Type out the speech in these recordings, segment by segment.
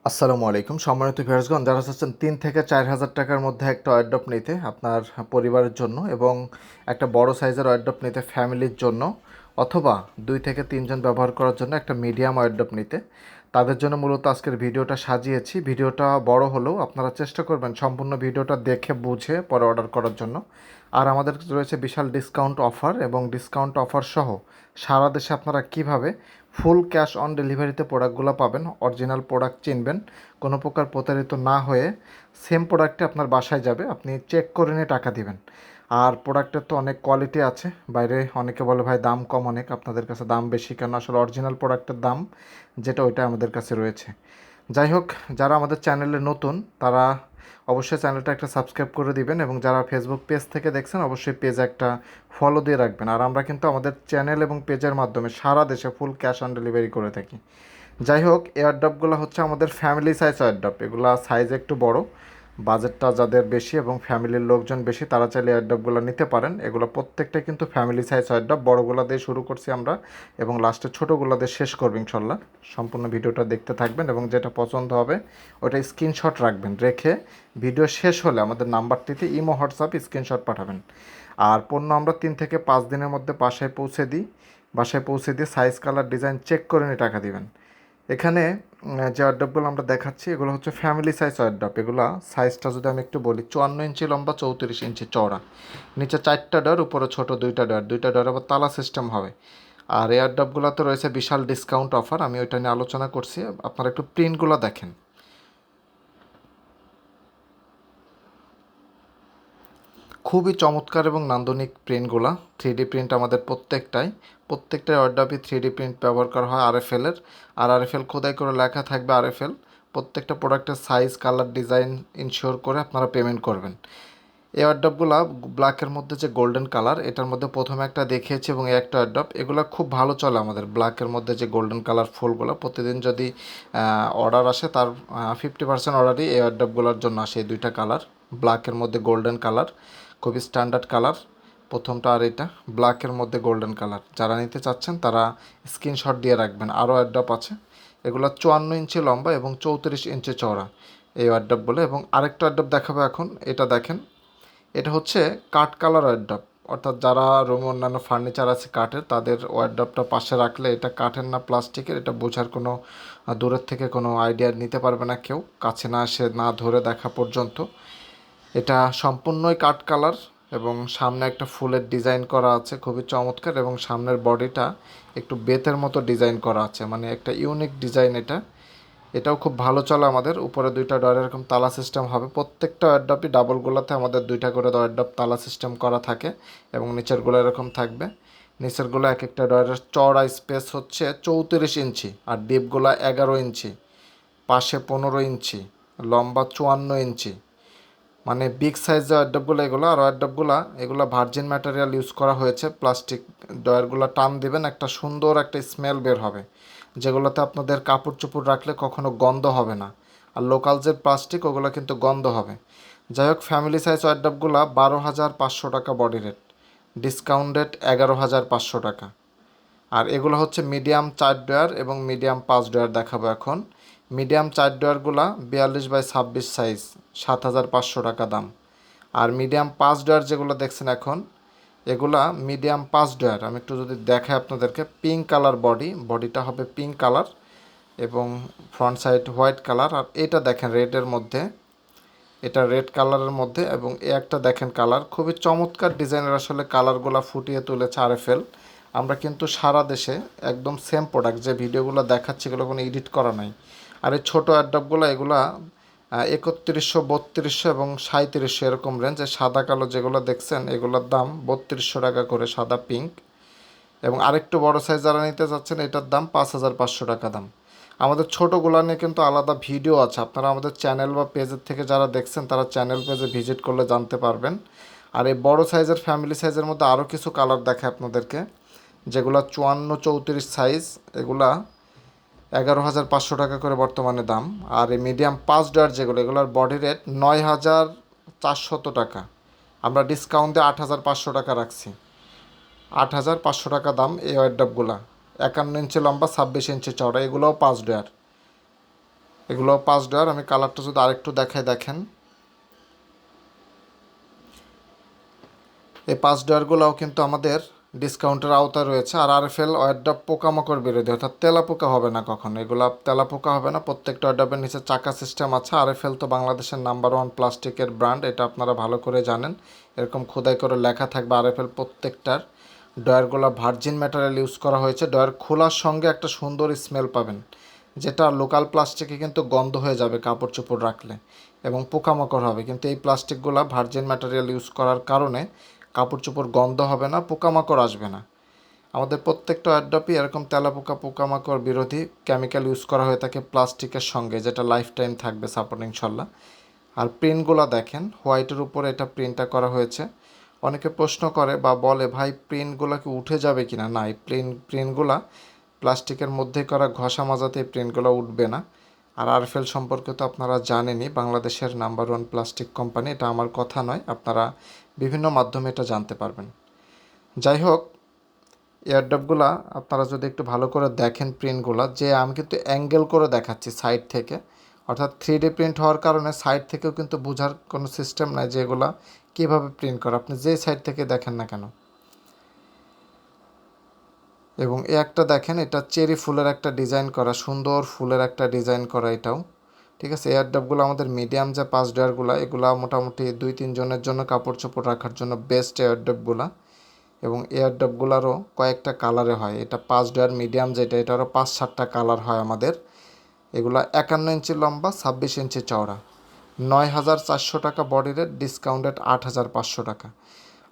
আসসালামু আলাইকুম সম্মানিত ভিউয়ার্সগণ, যারা চাচ্ছেন 3 থেকে 4 হাজার টাকার মধ্যে একটা ওয়ারড্রপ নিতে আপনার পরিবারের জন্য এবং একটা বড় সাইজের ওয়ারড্রপ নিতে ফ্যামিলির জন্য, অথবা 2 থেকে 3 জন ব্যবহার করার জন্য একটা মিডিয়াম ওয়ারড্রপ নিতে, তাদের জন্য মূলত আজকের ভিডিওটা সাজিয়েছি। ভিডিওটা বড় হলেও আপনারা চেষ্টা করবেন সম্পূর্ণ ভিডিওটা দেখে বুঝে পরে অর্ডার করার জন্য। আর আমাদের রয়েছে বিশাল ডিসকাউন্ট অফার, এবং ডিসকাউন্ট অফার সহ সারা দেশে আপনারা কিভাবে ফুল ক্যাশ অন ডেলিভারিতে প্রোডাক্টগুলো পাবেন, অরিজিনাল প্রোডাক্ট চিনবেন, কোনো প্রকার প্রতারিত না হয়ে সেম প্রোডাক্টে আপনার বাসায় যাবে, আপনি চেক করে নিয়ে টাকা দিবেন। আর প্রোডাক্টের তো অনেক কোয়ালিটি আছে, বাইরে অনেকে বলে ভাই দাম কম অনেক, আপনাদের কাছে দাম বেশি কেন? আসলে অরিজিনাল প্রোডাক্টের দাম যেটা ওইটা আমাদের কাছে রয়েছে। যাই হোক, যারা আমাদের চ্যানেলে নতুন তারা অবশ্যই চ্যানেলটা একটা সাবস্ক্রাইব করে দিবেন, এবং যারা ফেসবুক পেজ থেকে দেখছেন অবশ্যই পেজে একটা ফলো দিয়ে রাখবেন। আর আমরা কিন্তু আমাদের চ্যানেল এবং পেজের মাধ্যমে সারা দেশে ফুল ক্যাশ অন ডেলিভারি করে থাকি। যাই হোক, এয়ারড্রপগুলো হচ্ছে আমাদের ফ্যামিলি সাইজ এয়ারড্রপ। এগুলো সাইজ একটু বড়, বাজেটটা যাদের বেশি এবং ফ্যামিলির লোকজন বেশি তারা চাইলে এয়ারড্রপগুলো নিতে পারেন। এগুলো প্রত্যেকটাই কিন্তু ফ্যামিলি সাইজ এয়ারড্রপ। বড়গুলো দিয়ে শুরু করছি আমরা এবং লাস্টে ছোটোগুলো দিয়ে শেষ করবো ইনশাল্লাহ। সম্পূর্ণ ভিডিওটা দেখতে থাকবেন এবং যেটা পছন্দ হবে ওটা স্ক্রিনশট রাখবেন, রেখে ভিডিও শেষ হলে আমাদের নাম্বারটিতে ইমো হোয়াটসঅ্যাপ স্ক্রিনশট পাঠাবেন। আর পণ্য আমরা 3 থেকে 5 দিনের মধ্যে বাসায় পৌঁছে দিই। বাসায় পৌঁছে দিয়ে সাইজ কালার ডিজাইন চেক করে নিয়ে টাকা দিবেন। এখানে যে ওয়ারড্রপগুলো আমরা দেখাচ্ছি এগুলো হচ্ছে ফ্যামিলি সাইজ ওয়ারড্রপ। এগুলো সাইজটা যদি আমি একটু বলি, 54 ইঞ্চি লম্বা, 34 ইঞ্চি চওড়া, নিচে 4টা ডোর, উপরে ছোট 2টা ডোর, 2টা ডোর আবার তালা সিস্টেম হবে। আর এই ওয়ারড্রপগুলোতে রয়েছে বিশাল ডিসকাউন্ট অফার, আমি ওইটা নিয়ে আলোচনা করছি। আপনারা একটু প্রিন্টগুলো দেখেন, খুবই চমৎকার এবং নান্দনিক প্রিন্টগুলো। 3D প্রিন্ট আমাদের প্রত্যেকটা ওয়ারড্রপই 3D প্রিন্ট ব্যবহার করা হয় RFL-এর। আর RFL খোদাই করে লেখা থাকবে RFL। প্রত্যেকটা প্রোডাক্টের সাইজ কালার ডিজাইন ইনশিওর করে আপনারা পেমেন্ট করবেন। এই ওয়ারড্রপগুলো ব্ল্যাকের মধ্যে যে গোল্ডেন কালার, এটার মধ্যে প্রথমে একটা দেখিয়েছি এবং এই একটা ওয়ারড্রপ, এগুলো খুব ভালো চলে আমাদের। ব্ল্যাকের মধ্যে যে গোল্ডেন কালার ফুলগুলো প্রতিদিন যদি অর্ডার আসে তার 50% অর্ডারই এই ওয়ারড্রপগুলোর জন্য আসে। এই দুইটা কালার, ব্ল্যাকের মধ্যে গোল্ডেন কালার, খুবই স্ট্যান্ডার্ড কালার প্রথমটা, আর এটা ব্ল্যাকের মধ্যে গোল্ডেন কালার। যারা নিতে চাচ্ছেন তারা স্ক্রিনশট দিয়ে রাখবেন। আরও ওয়ারড্রপ আছে, এগুলো 54 ইঞ্চি লম্বা এবং 34 ইঞ্চি চওড়া এই ওয়ারড্রপগুলো। এবং আরেকটা ওয়ারড্রপ দেখাবো এখন, এটা দেখেন। এটা হচ্ছে কাঠ কালার ওয়ারড্রপ, অর্থাৎ যারা রুমে অন্যান্য ফার্নিচার আছে কাঠের, তাদের ওয়ারড্রপটা পাশে রাখলে এটা কাঠের না প্লাস্টিকের এটা বোঝার কোনো দূরের থেকে কোনো আইডিয়া নিতে পারবে না কেউ, কাছে না এসে না ধরে দেখা পর্যন্ত। এটা সম্পূর্ণই কাঠ কালার এবং সামনে একটা ফুলের ডিজাইন করা আছে খুবই চমৎকার, এবং সামনের বডিটা একটু বেতের মতো ডিজাইন করা আছে, মানে একটা ইউনিক ডিজাইন এটা। এটাও খুব ভালো চলে আমাদের। উপরে 2টা ডোর এরকম তালা সিস্টেম হবে, প্রত্যেকটা ওয়ারড্রপই ডাবলগুলোতে আমাদের 2টা করে ওয়ারড্রপ তালা সিস্টেম করা থাকে, এবং নিচেরগুলো এরকম থাকবে। নিচেরগুলো এক একটা ডোরের চওড়া স্পেস হচ্ছে 34 ইঞ্চি, আর ডিপগুলো 11 ইঞ্চি, পাশে 15 ইঞ্চি, লম্বা 54 ইঞ্চি, মানে বিগ সাইজ যে ওয়ারড্রপগুলো এগুলো। আর ওয়ারড্রপগুলো এগুলো ভার্জিন ম্যাটেরিয়াল ইউজ করা হয়েছে, প্লাস্টিক। ডয়ারগুলো টান দিবেন একটা সুন্দর একটা স্মেল বের হবে, যেগুলোতে আপনাদের কাপড় চোপড় রাখলে কখনো গন্ধ হবে না। আর লোকাল যে প্লাস্টিক ওগুলো কিন্তু গন্ধ হবে। যাই হোক, ফ্যামিলি সাইজ ওয়ারড্রপগুলো 12,500 টাকা বডি রেট, ডিসকাউন্ট রেট 11,500 টাকা। আর এগুলো হচ্ছে মিডিয়াম 4 ডয়ার এবং মিডিয়াম 5 ডয়ার দেখাবো এখন। মিডিয়াম 4 ডয়ারগুলা 42 বাই 26 সাইজ, 7,500 টাকা দাম। আর মিডিয়াম 5 ডয়ার যেগুলো দেখছেন এখন, এগুলা মিডিয়াম 5 ডয়ার। আমি একটু যদি দেখাই আপনাদেরকে, পিঙ্ক কালার বডিটা হবে পিঙ্ক কালার এবং ফ্রন্ট সাইড হোয়াইট কালার। আর এটা দেখেন রেডের মধ্যে, এটা রেড কালারের মধ্যে, এবং এ একটা দেখেন কালার, খুবই চমৎকার ডিজাইনের। আসলে কালারগুলো ফুটিয়ে তুলেছে RFL। আমরা কিন্তু সারা দেশে একদম সেম প্রোডাক্ট, যে ভিডিওগুলো দেখাচ্ছি এগুলো কোনো এডিট করা নাই। আর এই ছোটো অ্যাডাপগুলো এগুলা 3100, 3200 এবং 3700 এরকম রেঞ্জ। সাদা কালো যেগুলো দেখছেন এগুলোর দাম 3200 টাকা করে, সাদা পিঙ্ক। এবং আরেকটু বড় সাইজ যারা নিতে চাচ্ছেন এটার দাম 5500 টাকা দাম। আমাদের ছোটোগুলো নিয়ে কিন্তু আলাদা ভিডিও আছে, আপনারা আমাদের চ্যানেল বা পেজের থেকে যারা দেখছেন তারা চ্যানেল পেজে ভিজিট করলে জানতে পারবেন। আর এই বড় সাইজের ফ্যামিলি সাইজের মধ্যে আরও কিছু কালার দেখায় আপনাদেরকে, যেগুলো 54, 34 সাইজ, এগুলা 11,500 টাকা করে বর্তমানে দাম। আর এই মিডিয়াম 5 ডয়ার যেগুলো, এগুলোর বডি রেট 9,400 টাকা। আমরা ডিসকাউন্ট দিয়ে 8,500 টাকা রাখছি। 8,500 টাকা দাম এই ওয়ারড্রপগুলা। 51 ইঞ্চি লম্বা, 26 ইঞ্চি চওড়া, এগুলোও 5 ডয়ার। এগুলো 5 ডয়ার। আমি কালারটা যদি আরেকটু দেখাই, দেখেন এই 5 ডয়ারগুলোও কিন্তু আমাদের ডিসকাউন্টের আওতায় রয়েছে। আর আরএফএল ওয়ারড্রপ পোকামাকড় বিরোধী, অর্থাৎ তেলাপোকা হবে না কখনো, এগুলো তেলাপোকা হবে না। প্রত্যেকটা ওয়ারড্রপের নিচে চাকা সিস্টেম আছে। আরএফএল তো বাংলাদেশের নাম্বার 1 প্লাস্টিকের ব্র্যান্ড, এটা আপনারা ভালো করে জানেন। এরকম খোদাই করে লেখা থাকবে আরএফএল প্রত্যেকটার। ডয়ারগুলো ভার্জিন ম্যাটেরিয়াল ইউজ করা হয়েছে। ডয়ার খোলার সঙ্গে একটা সুন্দর স্মেল পাবেন, যেটা লোকাল প্লাস্টিকে কিন্তু গন্ধ হয়ে যাবে কাপড় চোপড় রাখলে এবং পোকামাকড় হবে। কিন্তু এই প্লাস্টিকগুলো ভার্জিন ম্যাটেরিয়াল ইউজ করার কারণে কাপড় চোপড় গন্ধ হবে না, পোকামাকড় আসবে না। আমাদের প্রত্যেকটা ওয়ারড্রপই এরকম তেলাপোকা পোকামাকড় বিরোধী কেমিক্যাল ইউজ করা হয়ে থাকে প্লাস্টিকের সঙ্গে, যেটা লাইফ টাইম থাকবে সাপোর্ট ইনশাল্লাহ। আর প্রিন্টগুলো দেখেন, হোয়াইটের উপরে এটা প্রিন্টটা করা হয়েছে। অনেকে প্রশ্ন করে বা বলে, ভাই প্রিন্টগুলো কি উঠে যাবে কি না? না, এই প্রিন্টগুলো প্লাস্টিকের মধ্যে করা ঘষা মাজাতে এই প্রিন্টগুলো উঠবে না। আর আরএফএল সম্পর্কে তো আপনারা জানেনই, বাংলাদেশের নাম্বার 1 প্লাস্টিক কোম্পানি। এটা আমার কথা নয়, আপনারা বিভিন্ন মাধ্যমে এটা জানতে পারবেন। যাই হোক, এয়ারড্রপগুলো আপনারা যদি একটু ভালো করে দেখেন প্রিন্টগুলো, যে আমি কিন্তু অ্যাঙ্গেল করে দেখাচ্ছি সাইড থেকে, অর্থাৎ 3D প্রিন্ট হওয়ার কারণে সাইড থেকেও কিন্তু বোঝার কোনো সিস্টেম নাই যে এগুলা কীভাবে প্রিন্ট করা, আপনি যে সাইড থেকে দেখেন না কেন। এবং এ একটা দেখেন, এটা চেরি ফুলের একটা ডিজাইন করা, সুন্দর ফুলের একটা ডিজাইন করা এটাও। ঠিক আছে, এয়ারড্রপগুলো আমাদের মিডিয়াম যে 5 ডয়ারগুলো, এগুলা মোটামুটি 2-3 জনের জন্য কাপড় চোপড় রাখার জন্য বেস্ট এয়ারড্রপগুলা। এবং এয়ারড্রপগুলোরও কয়েকটা কালারে হয়। এটা 5 ডয়ার মিডিয়াম যেটা, এটারও 5-7টা কালার হয় আমাদের। এগুলা 51 ইঞ্চি লম্বা, 26 ইঞ্চি চওড়া। 9,400 টাকা বডি রেট, ডিসকাউন্টেড 8,500 টাকা।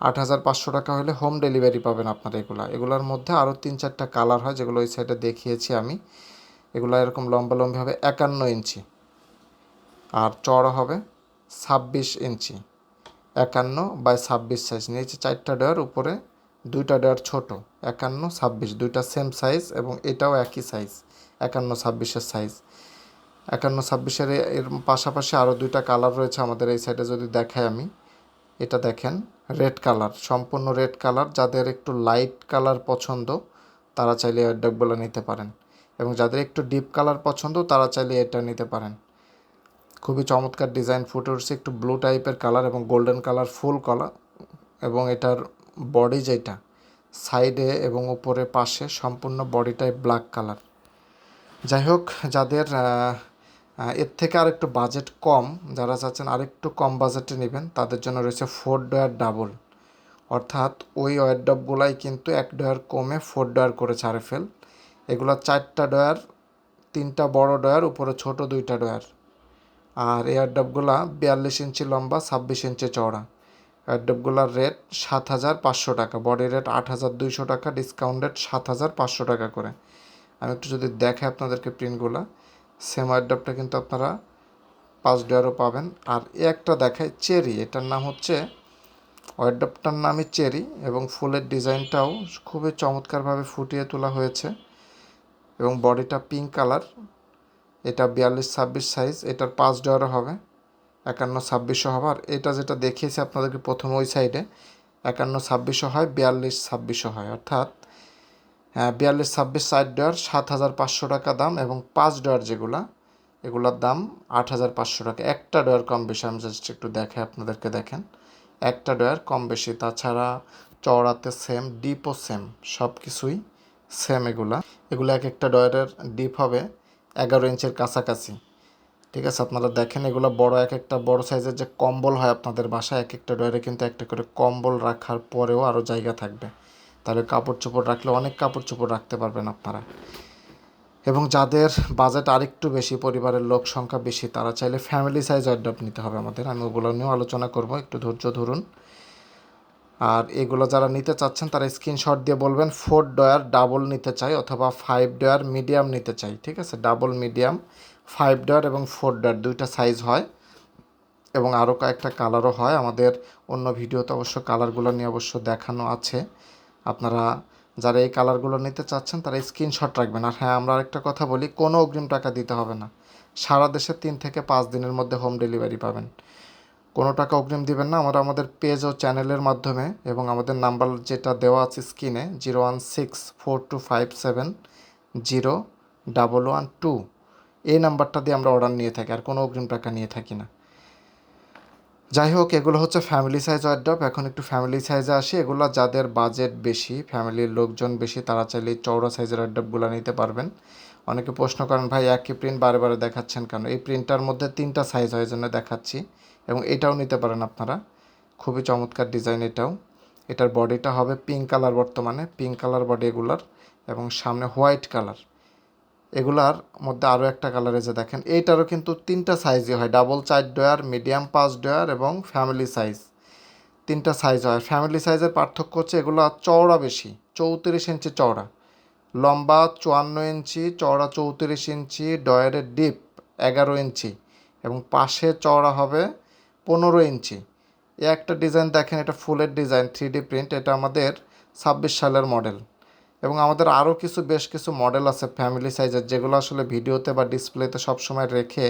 8,500 টাকা হলে হোম ডেলিভারি পাবেন আপনারা। এগুলার মধ্যে আরও 3-4টা কালার হয়, যেগুলো ওই সাইডে দেখিয়েছি আমি। এগুলো এরকম লম্বা হবে 51 ইঞ্চি, আর চওড়া হবে 26 ইঞ্চি। 51/26 সাইজ, নিচে 4টা ডয়ার, উপরে 2টা ডয়ার ছোট। 51-26 দুইটা সেম সাইজ, এবং এটাও একই সাইজ 51-26-এর সাইজ। 51-26-এর এর পাশাপাশি আরও 2টা কালার রয়েছে আমাদের এই সাইডে, যদি দেখাই আমি। এটা দেখেন, রেড কালার, সম্পূর্ণ রেড কালার। যাদের একটু লাইট কালার পছন্দ তারা চাইলে এয়ারড্রপগুলো নিতে পারেন, এবং যাদের একটু ডিপ কালার পছন্দ তারা চাইলে এটা নিতে পারেন। খুবই চমৎকার ডিজাইন ফুটে উঠছে, একটু ব্লু টাইপের কালার এবং গোল্ডেন কালার ফুল কালার। এবং এটার বডি যেটা, সাইডে এবং উপরে পাশে সম্পূর্ণ বডিটাই ব্ল্যাক কালার। যাই হোক, যাদের এর থেকে আর একটু বাজেট কম, যারা চাচ্ছেন আরেকটু কম বাজেটে নেবেন, তাদের জন্য রয়েছে 4 ডয়ার ডাবল। অর্থাৎ ওই ওয়ারড্রপগুলাই কিন্তু 1 ডয়ার কমে 4 ডয়ার করেছে আরএফএল। এগুলো 4টা ডয়ার, 3টা বড় ডয়ার, উপরে ছোট 2টা ডয়ার। আর এয়ারড্রপগুলো 42 ইঞ্চি লম্বা, 26 ইঞ্চি চওড়া। এয়ারড্রপগুলোর রেট 7,500 টাকা, বডি রেট 8,200 টাকা, ডিসকাউন্টেড 7,500 টাকা করে। আমি একটু যদি দেখাই আপনাদেরকে প্রিন্টগুলো, সেম এয়ারড্রপটা কিন্তু আপনারা 5 ডয়ারও পাবেন। আর একটা দেখায় চেরি, এটার নাম হচ্ছে, ওয়ারড্রপটার নামই চেরি, এবং ফুলের ডিজাইনটাও খুবই চমৎকারভাবে ফুটিয়ে তোলা হয়েছে, এবং বডিটা পিঙ্ক কালার। এটা 42-26 সাইজ, এটার 5 ডয়ারও হবে, 51-26ও হবে। আর এটা যেটা দেখিয়েছি আপনাদেরকে প্রথমে ওই সাইডে, 51-26ও হয়, 42-26ও হয়। অর্থাৎ 42-26 সাইড ডয়ার 7,500 টাকা দাম, এবং 5 ডয়ার যেগুলা, এগুলোর দাম 8,500 টাকা। একটা ডয়ার কম বেশি, আমি জাস্ট একটু দেখাই আপনাদেরকে, দেখেন একটা ডয়ার কম বেশি। তাছাড়া চওড়াতে সেম, ডিপও সেম, সব কিছুই সেম। এগুলো এক একটা ডয়ারের ডিপ হবে 11 ইঞ্চের কাছাকাছি। ঠিক আছে, আপনারা দেখেন এগুলো বড়, এক একটা বড় সাইজের যে কম্বল হয় আপনাদের বাসায়, এক একটা ডয়ারে কিন্তু একটা করে কম্বল রাখার পরেও আরও জায়গা থাকবে। তাহলে কাপড় চোপড় রাখলে অনেক কাপড় চোপড় রাখতে পারবেন আপনারা। এবং যাদের বাজেট আরেকটু বেশি, পরিবারের লোক সংখ্যা বেশি, তারা চাইলে ফ্যামিলি সাইজ ওয়ারড্রপ নিতে হবে আমাদের। আমি ওগুলো নিয়েও আলোচনা করব, একটু ধৈর্য ধরুন। আর এগুলো যারা নিতে চাচ্ছেন তারা স্ক্রিনশট দিয়ে বলবেন 4 ডয়ার ডাবল নিতে চাই, অথবা 5 ডয়ার মিডিয়াম নিতে চাই। ঠিক আছে, ডাবল, মিডিয়াম, 5 ডয়ার এবং 4 ডয়ার দুইটা সাইজ হয়, এবং আরও কয়েকটা কালারও হয়। আমাদের অন্য ভিডিওতে অবশ্য কালারগুলো নিয়ে অবশ্য দেখানো আছে। আপনারা যারা এই কালারগুলো নিতে চাচ্ছেন তারা স্ক্রিনশট রাখবেন। আর হ্যাঁ, আমরা আরেকটা কথা বলি, কোনো অগ্রিম টাকা দিতে হবে না। সারা দেশে 3 থেকে 5 দিনের মধ্যে হোম ডেলিভারি পাবেন। কোনো টাকা অগ্রিম দিবেন না। আমরা আমাদের পেজ ও চ্যানেলের মাধ্যমে, এবং আমাদের নাম্বার যেটা দেওয়া আছে স্ক্রিনে, 01642570112, এই নাম্বারটা দিয়ে আমরা অর্ডার নিয়ে থাকি, আর কোনো অগ্রিম টাকা নিয়ে থাকি না। যাই হোক, এগুলো হচ্ছে ফ্যামিলি সাইজ ওয়ারড্রপ। এখন একটু ফ্যামিলি সাইজে আসি। এগুলো যাদের বাজেট বেশি, ফ্যামিলির লোকজন বেশি, তারা চাইলে চওড়া সাইজের ওয়ারড্রপগুলো নিতে পারবেন। অনেকে প্রশ্ন করেন, ভাই একই প্রিন্ট বারে বারে দেখাচ্ছেন কেন? এই প্রিন্টটার মধ্যে 3টা সাইজ হয়, জন্য দেখাচ্ছি। এবং এটাও নিতে পারেন আপনারা, খুবই চমৎকার ডিজাইন এটাও। এটার বডিটা হবে পিঙ্ক কালার, বর্তমানে পিঙ্ক কালার বডি এগুলার, এবং সামনে হোয়াইট কালার। এগুলার মধ্যে আরও একটা কালারে যে দেখেন, এইটারও কিন্তু 3টা সাইজই হয়, ডাবল 4 ডয়ার, মিডিয়াম 5 ডয়ার এবং ফ্যামিলি সাইজ। 3টা সাইজ হয়। ফ্যামিলি সাইজের পার্থক্য হচ্ছে এগুলো চওড়া বেশি, 34 ইঞ্চি চওড়া, লম্বা 54 ইঞ্চি, চওড়া 34 ইঞ্চি, ডয়ারের ডিপ 11 ইঞ্চি, এবং পাশে চওড়া হবে 15 ইঞ্চি। এ একটা ডিজাইন দেখেন, এটা ফুলের ডিজাইন, 3D প্রিন্ট। এটা আমাদের 26 সালের মডেল। এবং আমাদের আরও বেশ কিছু মডেল আছে ফ্যামিলি সাইজের, যেগুলো আসলে ভিডিওতে বা ডিসপ্লেতে সবসময় রেখে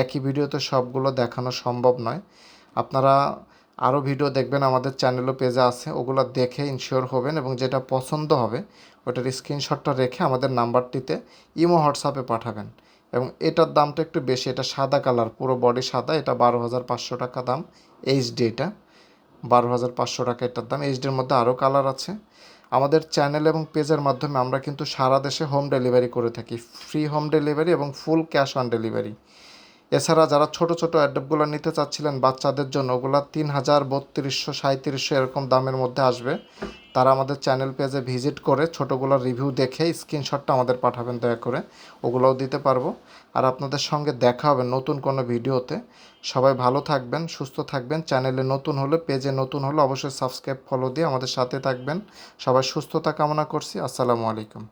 একই ভিডিওতে সবগুলো দেখানো সম্ভব নয়। আপনারা আরও ভিডিও দেখবেন, আমাদের চ্যানেলও পেজে আছে, ওগুলো দেখে ইনশিওর হবেন, এবং যেটা পছন্দ হবে ওটার স্ক্রিনশটটা রেখে আমাদের নাম্বারটিতে ইমো হোয়াটসঅ্যাপে পাঠাবেন। এবং এটার দামটা একটু বেশি, এটা সাদা কালার, পুরো বডি সাদা, এটা 12,500 টাকা দাম। এইচডি, এটা 12,500 টাকা এটার দাম। এইচডির মধ্যে আরও কালার আছে। আমাদের চ্যানেল এবং পেজের মাধ্যমে আমরা কিন্তু সারা দেশে হোম ডেলিভারি করে থাকি, ফ্রি হোম ডেলিভারি এবং ফুল ক্যাশ অন ডেলিভারি। এছাড়া যারা ছোট ছোট অ্যাডাপ্টগুলো নিতে চাচ্ছিলেন বাচ্চাদের জন্য, ওগুলো 3,000, 3200, 3700 এরকম দামের মধ্যে আসবে। তারা আমাদের চ্যানেল পেজে ভিজিট করে ছোটোগুলোর রিভিউ দেখে স্ক্রিনশটটা আমাদের পাঠাবেন দয়া করে, ওগুলোও দিতে পারবো। আর আপনাদের সঙ্গে দেখা হবে নতুন কোনো ভিডিওতে। সবাই ভালো থাকবেন, সুস্থ থাকবেন। চ্যানেলে নতুন হলে, পেজে নতুন হলে অবশ্যই সাবস্ক্রাইব, ফলো দিয়ে আমাদের সাথে থাকবেন। সবাই সুস্থতা কামনা করছি। আসসালামু আলাইকুম।